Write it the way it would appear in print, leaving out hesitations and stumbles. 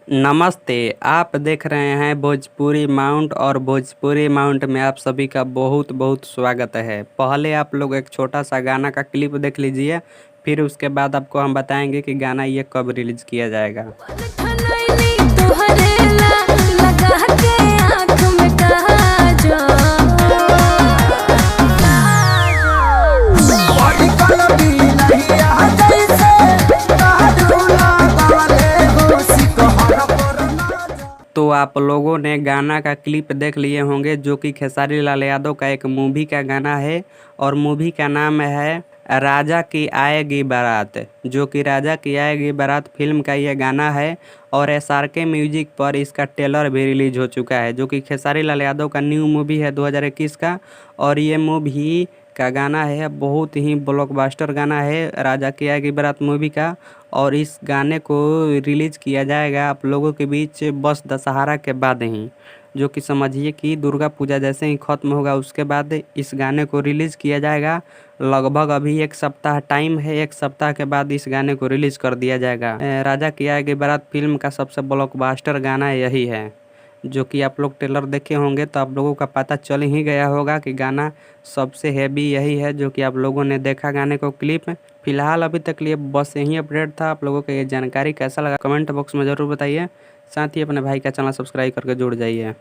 नमस्ते, आप देख रहे हैं भोजपुरी माउंट और भोजपुरी माउंट में आप सभी का बहुत बहुत स्वागत है। पहले आप लोग एक छोटा सा गाना का क्लिप देख लीजिए, फिर उसके बाद आपको हम बताएंगे कि गाना ये कब रिलीज किया जाएगा। तो आप लोगों ने गाना का क्लिप देख लिए होंगे, जो कि खेसारी लाल यादव का एक मूवी का गाना है और मूवी का नाम है राजा की आएगी बारात, जो कि राजा की आएगी बारात फिल्म का ये गाना है। और SRK म्यूजिक पर इसका ट्रेलर भी रिलीज हो चुका है, जो कि खेसारी लाल यादव का न्यू मूवी है 2021 का। और ये मूवी का गाना है बहुत ही ब्लॉकबस्टर गाना है राजा की आएगी बारात मूवी का। और इस गाने को रिलीज किया जाएगा आप लोगों के बीच बस दशहरा के बाद ही, जो कि समझिए कि दुर्गा पूजा जैसे ही ख़त्म होगा उसके बाद इस गाने को रिलीज़ किया जाएगा। लगभग अभी एक सप्ताह टाइम है, एक सप्ताह के बाद इस गाने को रिलीज़ कर दिया जाएगा। राजा की आएगी बारात फिल्म का सबसे ब्लॉकबस्टर गाना यही है, जो कि आप लोग ट्रेलर देखे होंगे तो आप लोगों का पता चल ही गया होगा कि गाना सबसे हैवी यही है, जो कि आप लोगों ने देखा गाने को क्लिप। फिलहाल अभी तक लिए बस यही अपडेट था। आप लोगों को ये जानकारी कैसा लगा कमेंट बॉक्स में ज़रूर बताइए। साथ ही अपने भाई का चैनल सब्सक्राइब करके जुड़ जाइए।